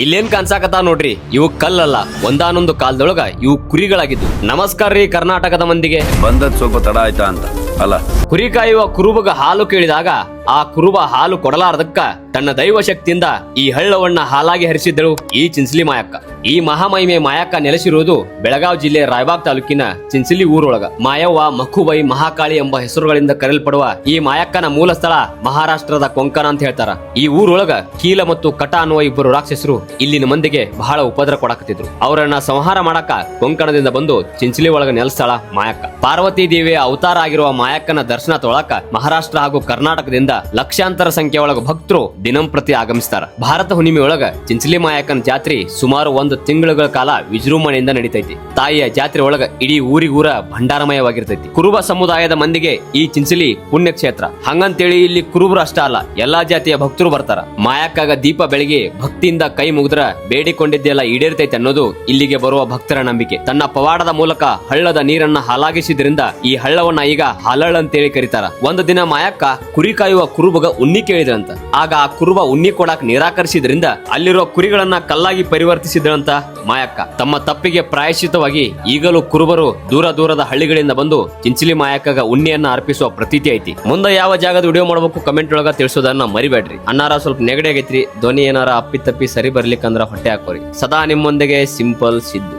ಇಲ್ಲೇನ್ ಕಾಣ್ಸಾಕತ್ತ ನೋಡ್ರಿ, ಇವು ಕಲ್ಲಲ್ಲ, ಒಂದಾನೊಂದು ಕಾಲದೊಳಗ ಇವು ಕುರಿಗಳಾಗಿದ್ದು. ನಮಸ್ಕಾರ ರೀ ಕರ್ನಾಟಕದ ಮಂದಿಗೆ. ಬಂದದ್ ಸ್ವಲ್ಪ ತಡ ಆಯ್ತಾ ಅಂತ ಅಲ್ಲ, ಕುರಿ ಕಾಯುವ ಕುರುಬಗ ಹಾಲು ಕೇಳಿದಾಗ ಆ ಕುರುಬ ಹಾಲು ಕೊಡಲಾರದಕ್ಕ ತನ್ನ ದೈವ ಶಕ್ತಿಯಿಂದ ಈ ಹಳ್ಳವನ್ನ ಹಾಲಾಗಿ ಹರಿಸಿದ್ದಳು ಈ ಚಿಂಚಲಿ ಮಾಯಕ್ಕ. ಈ ಮಹಾಮಹಿಮೆ ಮಾಯಕ್ಕ ನೆಲೆಸಿರುವುದು ಬೆಳಗಾವಿ ಜಿಲ್ಲೆ ರಾಯಬಾಗ್ ತಾಲೂಕಿನ ಚಿಂಚಲಿ ಊರೊಳಗ. ಮಾಯವ್ವ, ಮಖುಬೈ, ಮಹಾಕಾಳಿ ಎಂಬ ಹೆಸರುಗಳಿಂದ ಕರೆಯಲ್ಪಡುವ ಈ ಮಾಯಕ್ಕನ ಮೂಲ ಸ್ಥಳ ಮಹಾರಾಷ್ಟ್ರದ ಕೊಂಕಣ ಅಂತ ಹೇಳ್ತಾರ. ಈ ಊರೊಳಗ ಕೀಲ ಮತ್ತು ಕಟ ಅನ್ನುವ ಇಬ್ಬರು ರಾಕ್ಷಸರು ಇಲ್ಲಿನ ಮಂದಿಗೆ ಬಹಳ ಉಪದ್ರ ಕೊಡಕತ್ತಿದ್ರು. ಅವರನ್ನ ಸಂಹಾರ ಮಾಡಕ ಕೊಂಕಣದಿಂದ ಬಂದು ಚಿಂಚಲಿ ಒಳಗ ನೆಲೆಸ್ಥಳ ಮಾಯಕ್ಕ. ಪಾರ್ವತಿ ದೇವಿಯ ಅವತಾರ ಆಗಿರುವ ಮಾಯಕ್ಕನ ದರ್ಶನ ತೊಳಕ ಮಹಾರಾಷ್ಟ್ರ ಹಾಗೂ ಕರ್ನಾಟಕದಿಂದ ಲಕ್ಷಾಂತರ ಸಂಖ್ಯೆ ಒಳಗ ಭಕ್ತರು ದಿನಂಪ್ರತಿ ಆಗಮಿಸ್ತಾರ. ಭಾರತ ಹುಣ್ಣಿಮೆ ಒಳಗ ಚಿಂಚಲಿ ಮಾಯಕ್ಕನ ಜಾತ್ರೆ ಸುಮಾರು 1 ತಿಂಗಳ ಕಾಲ ವಿಜೃಂಭಣೆಯಿಂದ ನಡೀತೈತಿ. ತಾಯಿಯ ಜಾತ್ರೆ ಒಳಗ ಇಡೀ ಊರಿಗೂರ ಭಂಡಾರಮಯವಾಗಿರ್ತೈತಿ. ಕುರುಬ ಸಮುದಾಯದ ಮಂದಿಗೆ ಈ ಚಿಂಚಲಿ ಪುಣ್ಯಕ್ಷೇತ್ರ. ಹಂಗಂತೇಳಿ ಇಲ್ಲಿ ಕುರುಬರು ಅಷ್ಟ ಅಲ್ಲ, ಎಲ್ಲಾ ಜಾತಿಯ ಭಕ್ತರು ಬರ್ತಾರ. ಮಾಯಕ್ಕಾಗ ದೀಪ ಬೆಳಗ್ಗೆ ಭಕ್ತಿಯಿಂದ ಕೈ ಮುಗಿದ್ರ ಬೇಡಿಕೊಂಡಿದ್ದೆಲ್ಲ ಈಡೇರ್ತೈತಿ ಅನ್ನೋದು ಇಲ್ಲಿಗೆ ಬರುವ ಭಕ್ತರ ನಂಬಿಕೆ. ತನ್ನ ಪವಾಡದ ಮೂಲಕ ಹಳ್ಳದ ನೀರನ್ನ ಹಾಲಾಗಿಸಿದ್ರಿಂದ ಈ ಹಳ್ಳವನ್ನ ಈಗ ಹಾಲಳ್ಳ ಅಂತೇಳಿ ಕರೀತಾರ. ಒಂದು ದಿನ ಮಾಯಕ್ಕ ಕುರಿ ಕಾಯುವ ಕುರುಬಗ ಉಣ್ಣಿ ಕೇಳಿದ್ರಂತ. ಆಗ ಆ ಕುರುಬ ಉಣ್ಣಿ ಕೊಡಾಕ್ ನಿರಾಕರಿಸಿದ್ರಿಂದ ಅಲ್ಲಿರುವ ಕುರಿಗಳನ್ನ ಕಲ್ಲಾಗಿ ಪರಿವರ್ತಿಸಿದ್ರಂತ ಮಾಯಕ್ಕ. ತಮ್ಮ ತಪ್ಪಿಗೆ ಪ್ರಾಯಶ್ಚಿತವಾಗಿ ಈಗಲೂ ಕುರುಬರು ದೂರದ ಹಳ್ಳಿಗಳಿಂದ ಬಂದು ಚಿಂಚಲಿ ಮಾಯಕ್ಕಗ ಉಣ್ಣಿಯನ್ನ ಅರ್ಪಿಸುವ ಪ್ರತೀತಿ ಐತಿ. ಮುಂದೆ ಯಾವ ಜಾಗದ ವಿಡಿಯೋ ಮಾಡಬೇಕು ಕಮೆಂಟ್ ಒಳಗ ತಿಳಿಸೋದನ್ನ ಮರಿಬೇಡ್ರಿ. ಅನ್ನಾರ ಸ್ವಲ್ಪ ನೆಗಡಿ ಆಗೈತ್ರಿ, ಧ್ವನಿ ಏನಾರ ಅಪ್ಪಿ ತಪ್ಪಿ ಸರಿ ಬರ್ಲಿಕ್ಕಂದ್ರ ಹೊಟ್ಟೆ ಹಾಕೋರಿ. ಸದಾ ನಿಮ್ಮೊಂದಿಗೆ ಸಿಂಪಲ್ ಸಿದ್ದು.